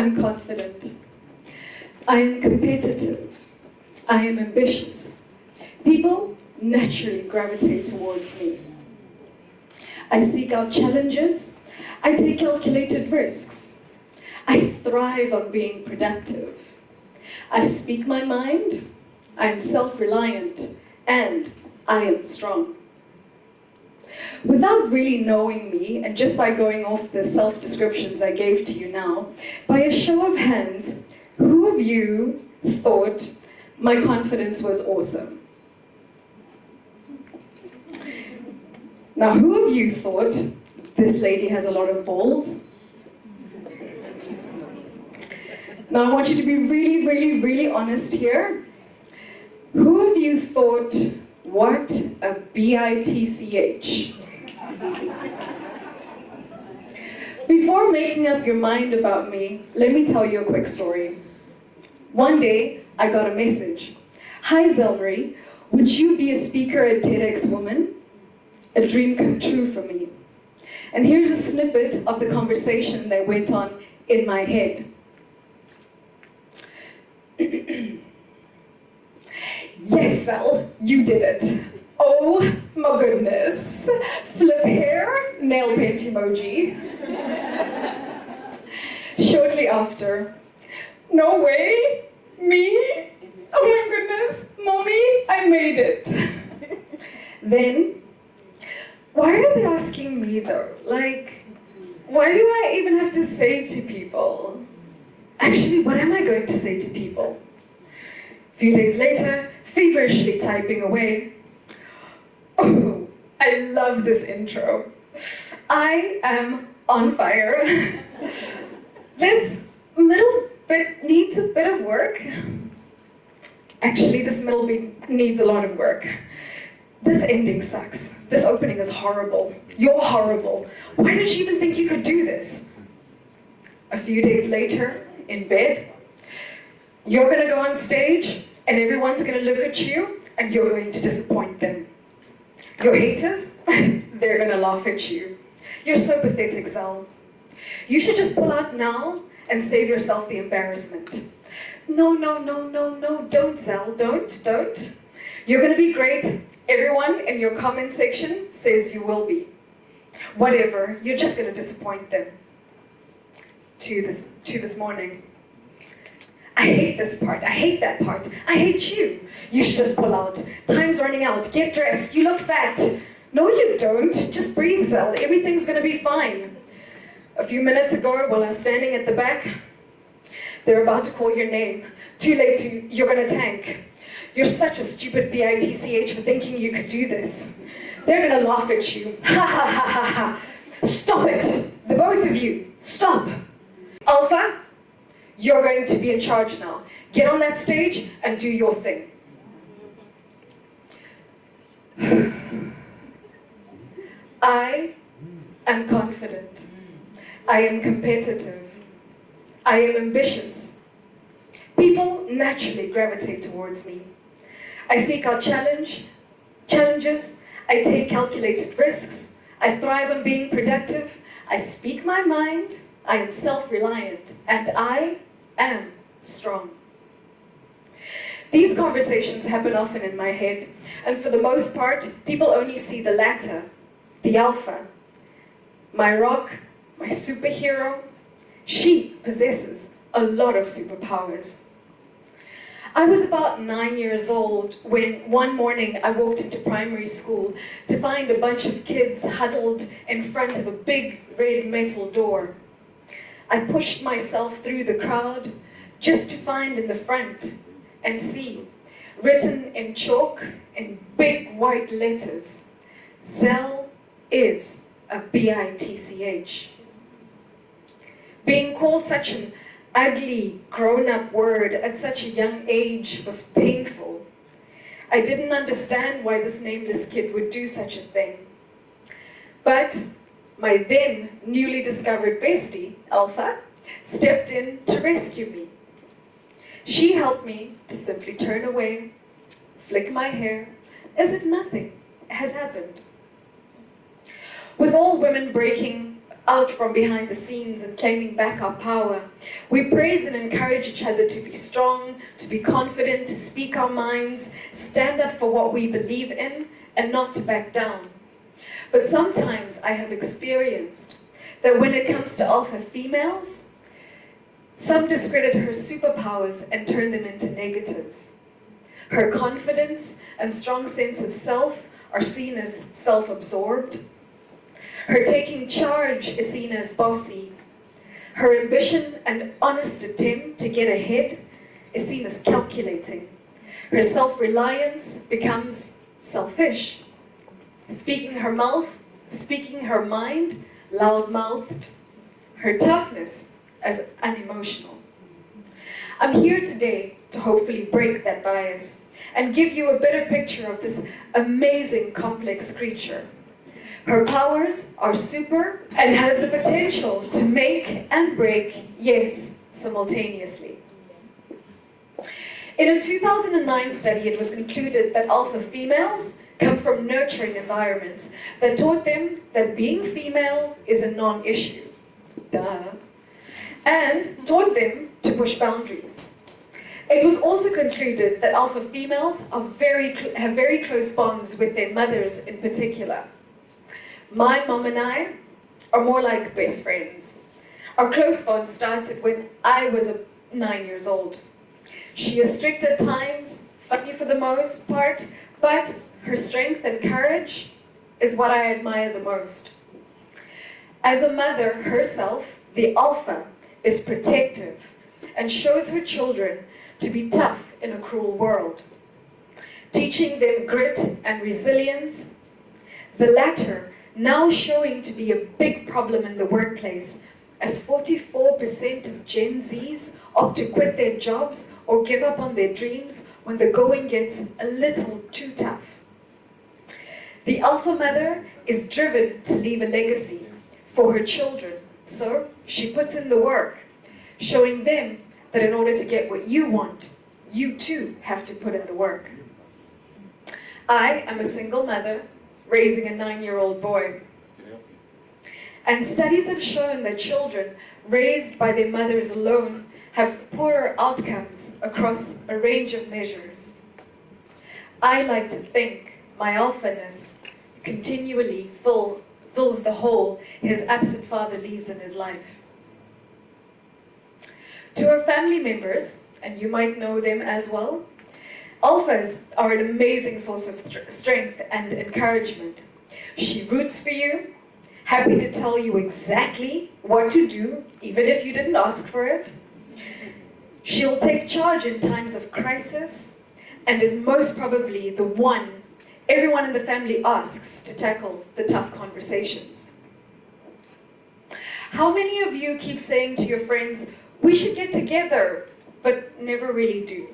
am confident. I am competitive. I am ambitious. People naturally gravitate towards me. I seek out challenges. I take calculated risks. I thrive on being productive. I speak my mind. I am self-reliant. And I am strong. Without really knowing me, and just by going off the self-descriptions I gave to you now, by a show of hands, who of you thought my confidence was awesome? Now, who of you thought this lady has a lot of balls? Now, I want you to be really, really, really honest here. Who of you thought, what a bitch? Before making up your mind about me, let me tell you a quick story. One day, I got a message. Hi, Zellmari. Would you be a speaker at TEDxWomen? A dream come true for me. And here's a snippet of the conversation that went on in my head. Yes, Zell, you did it. Oh my goodness. Flip hair, nail paint emoji. Shortly after, no way, me? Oh my goodness, mommy, I made it. Then, why are they asking me though? Like, why do I even have to say to people? Actually, what am I going to say to people? A few days later, feverishly typing away. Oh, I love this intro. I am on fire. This middle bit needs a bit of work. Actually, this middle bit needs a lot of work. This ending sucks. This opening is horrible. You're horrible. Why did you even think you could do this? A few days later, in bed, you're going to go on stage and everyone's going to look at you and you're going to disappoint them. Your haters, they're going to laugh at you. You're so pathetic, Zell. You should just pull out now and save yourself the embarrassment. No, don't, Zell, don't. You're going to be great. Everyone in your comment section says you will be. Whatever, you're just going to disappoint them. To this morning. I hate this part. I hate that part. I hate you. You should just pull out. Time's running out. Get dressed. You look fat. No, you don't. Just breathe, Zell. Everything's going to be fine. A few minutes ago, while I was standing at the back, they're about to call your name. Too late. You're going to tank. You're such a stupid bitch for thinking you could do this. They're going to laugh at you. Ha ha ha ha ha. Stop it. The both of you. Stop. Alpha, you're going to be in charge now. Get on that stage and do your thing. I am confident. I am competitive. I am ambitious. People naturally gravitate towards me. I seek out challenges. I take calculated risks. I thrive on being productive. I speak my mind. I am self-reliant, and I am strong. These conversations happen often in my head, and for the most part, people only see the latter, the alpha. My rock, my superhero, she possesses a lot of superpowers. I was about 9 years old when one morning I walked into primary school to find a bunch of kids huddled in front of a big red metal door. I pushed myself through the crowd just to find in the front and see, written in chalk in big white letters, Zell is a bitch. Being called such an ugly, grown-up word at such a young age was painful. I didn't understand why this nameless kid would do such a thing. But my then newly discovered bestie, Alpha, stepped in to rescue me. She helped me to simply turn away, flick my hair, as if nothing has happened. With all women breaking out from behind the scenes and claiming back our power. We praise and encourage each other to be strong, to be confident, to speak our minds, stand up for what we believe in, and not to back down. But sometimes I have experienced that when it comes to alpha females, some discredit her superpowers and turn them into negatives. Her confidence and strong sense of self are seen as self-absorbed. Her taking charge is seen as bossy. Her ambition and honest attempt to get ahead is seen as calculating. Her self-reliance becomes selfish. Speaking her mind, loud-mouthed. Her toughness as unemotional. I'm here today to hopefully break that bias and give you a better picture of this amazing, complex creature. Her powers are super and has the potential to make and break, yes, simultaneously. In a 2009 study, it was concluded that alpha females come from nurturing environments that taught them that being female is a non-issue. Duh. And taught them to push boundaries. It was also concluded that alpha females are have very close bonds with their mothers in particular. My mom and I are more like best friends. Our close bond started when I was 9 years old. She is strict at times, funny for the most part, but her strength and courage is what I admire the most. As a mother herself, the alpha is protective and shows her children to be tough in a cruel world, teaching them grit and resilience, the latter now showing to be a big problem in the workplace, as 44% of Gen Zs opt to quit their jobs or give up on their dreams when the going gets a little too tough. The alpha mother is driven to leave a legacy for her children, so she puts in the work, showing them that in order to get what you want, you too have to put in the work. I am a single mother raising a 9-year-old boy. And studies have shown that children raised by their mothers alone have poorer outcomes across a range of measures. I like to think my alphaness continually fills the hole his absent father leaves in his life. To her family members, and you might know them as well, alphas are an amazing source of strength and encouragement. She roots for you, happy to tell you exactly what to do, even if you didn't ask for it. She'll take charge in times of crisis, and is most probably the one everyone in the family asks to tackle the tough conversations. How many of you keep saying to your friends, "We should get together," but never really do?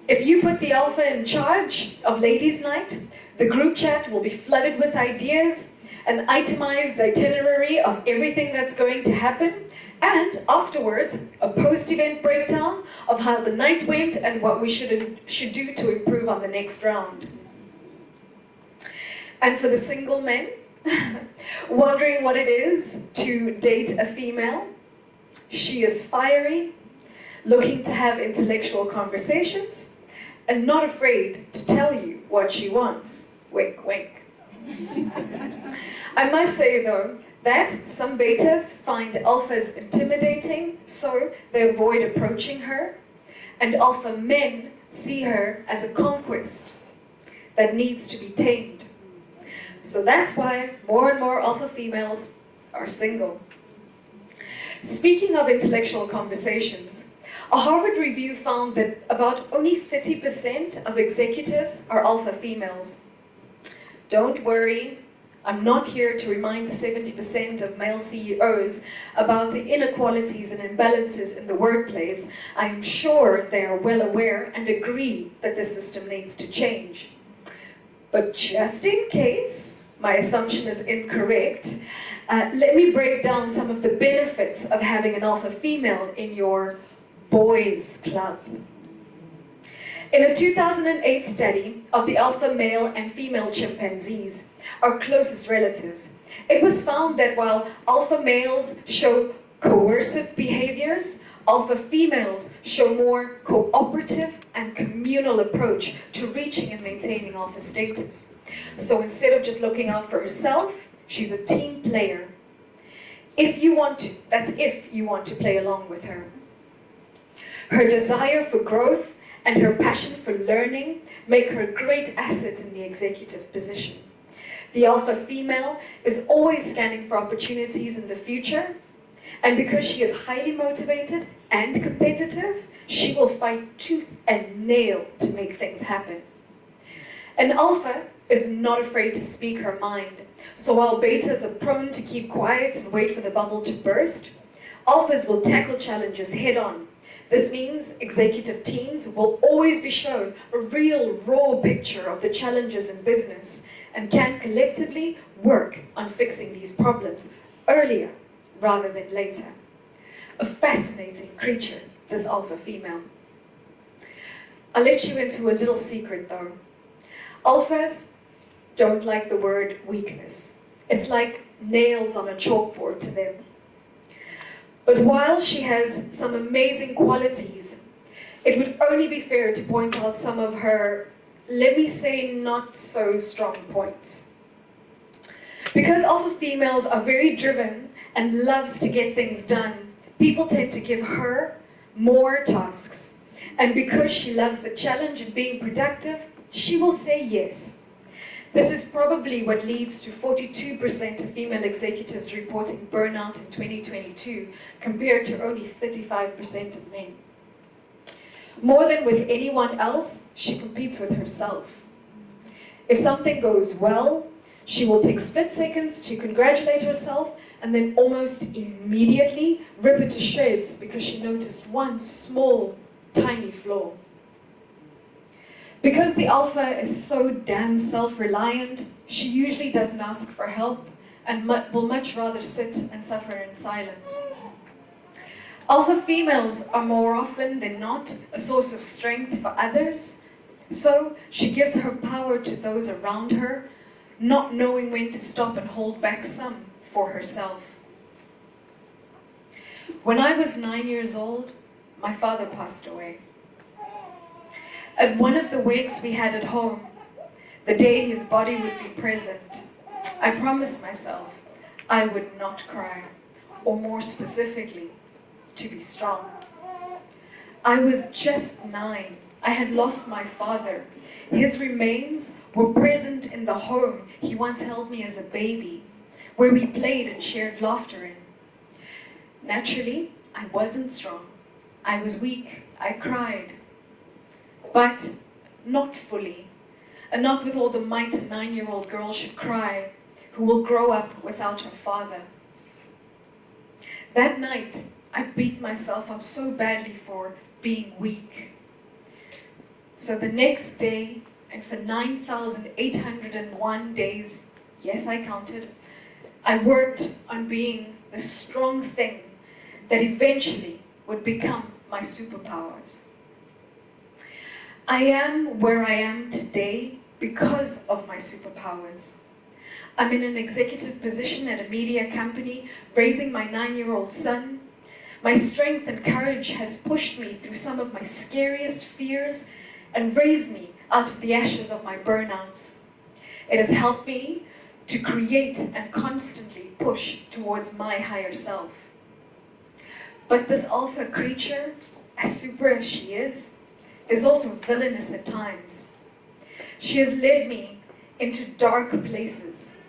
If you put the alpha in charge of ladies' night, the group chat will be flooded with ideas, an itemized itinerary of everything that's going to happen, and afterwards, a post-event breakdown of how the night went and what we should do to improve on the next round. And for the single men, wondering what it is to date a female, she is fiery, looking to have intellectual conversations, and not afraid to tell you what she wants. Wink, wink. I must say though, that some betas find alphas intimidating, so they avoid approaching her, and alpha men see her as a conquest that needs to be tamed. So that's why more and more alpha females are single. Speaking of intellectual conversations, a Harvard review found that about only 30% of executives are alpha females. Don't worry, I'm not here to remind the 70% of male CEOs about the inequalities and imbalances in the workplace. I am sure they are well aware and agree that the system needs to change. But just in case my assumption is incorrect, let me break down some of the benefits of having an alpha female in your boys club. In a 2008 study of the alpha male and female chimpanzees, our closest relatives, It was found that while alpha males show coercive behaviors, alpha females show more cooperative and communal approach to reaching and maintaining alpha status. So instead of just looking out for herself, she's a team player. If you want to, that's if you want to play along with her. Her desire for growth and her passion for learning make her a great asset in the executive position. The alpha female is always scanning for opportunities in the future, and because she is highly motivated and competitive, she will fight tooth and nail to make things happen. An alpha is not afraid to speak her mind, so while betas are prone to keep quiet and wait for the bubble to burst, alphas will tackle challenges head on. This means executive teams will always be shown a real raw picture of the challenges in business and can collectively work on fixing these problems earlier rather than later. A fascinating creature, this alpha female. I'll let you into a little secret though. Alphas don't like the word weakness. It's like nails on a chalkboard to them. But while she has some amazing qualities, it would only be fair to point out some of her, let me say, not so strong points. Because alpha females are very driven and loves to get things done, people tend to give her more tasks. And because she loves the challenge of being productive, she will say yes. This is probably what leads to 42% of female executives reporting burnout in 2022, compared to only 35% of men. More than with anyone else, she competes with herself. If something goes well, she will take split seconds to congratulate herself and then almost immediately rip it to shreds because she noticed one small, tiny flaw. Because the alpha is so damn self-reliant, she usually doesn't ask for help and will much rather sit and suffer in silence. Alpha females are more often than not a source of strength for others, so she gives her power to those around her, not knowing when to stop and hold back some for herself. When I was 9 years old, my father passed away. At one of the wakes we had at home, the day his body would be present, I promised myself I would not cry, or more specifically, to be strong. I was just 9. I had lost my father. His remains were present in the home he once held me as a baby, where we played and shared laughter in. Naturally, I wasn't strong. I was weak. I cried. But not fully, and not with all the might a 9-year-old girl should cry, who will grow up without her father. That night, I beat myself up so badly for being weak. So the next day, and for 9,801 days, yes, I counted, I worked on being the strong thing that eventually would become my superpowers. I am where I am today because of my superpowers. I'm in an executive position at a media company, raising my 9-year-old son. My strength and courage has pushed me through some of my scariest fears and raised me out of the ashes of my burnouts. It has helped me to create and constantly push towards my higher self. But this alpha creature, as super as she is also villainous at times. She has led me into dark places.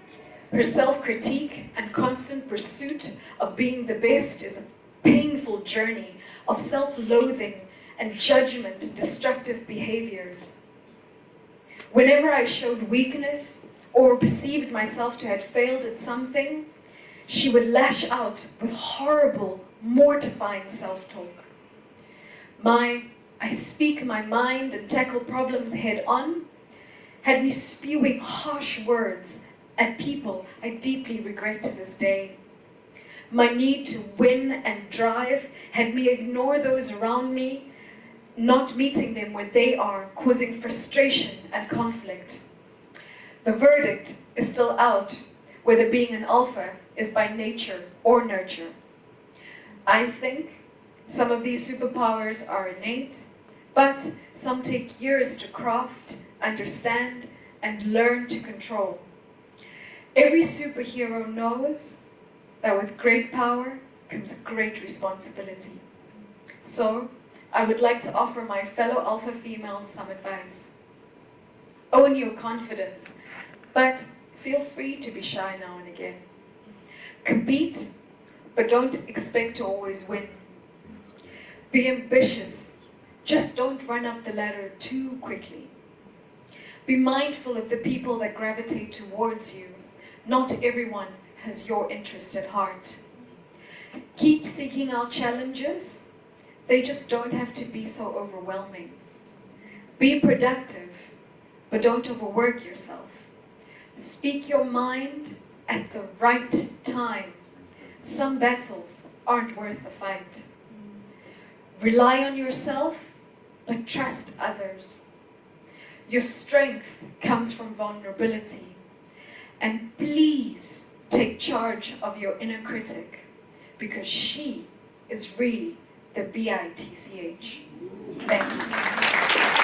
Her self-critique and constant pursuit of being the best is a painful journey of self-loathing and judgment and destructive behaviors. Whenever I showed weakness or perceived myself to have failed at something, she would lash out with horrible, mortifying self-talk. I speak my mind and tackle problems head on had me spewing harsh words at people I deeply regret to this day. My need to win and drive had me ignore those around me, not meeting them where they are, causing frustration and conflict. The verdict is still out, whether being an alpha is by nature or nurture. I think some of these superpowers are innate, but some take years to craft, understand, and learn to control. Every superhero knows that with great power comes great responsibility. So, I would like to offer my fellow alpha females some advice. Own your confidence, but feel free to be shy now and again. Compete, but don't expect to always win. Be ambitious, just don't run up the ladder too quickly. Be mindful of the people that gravitate towards you. Not everyone has your interest at heart. Keep seeking out challenges. They just don't have to be so overwhelming. Be productive, but don't overwork yourself. Speak your mind at the right time. Some battles aren't worth the fight. Rely on yourself, but trust others. Your strength comes from vulnerability. And please take charge of your inner critic, because she is really the BITCH. Thank you.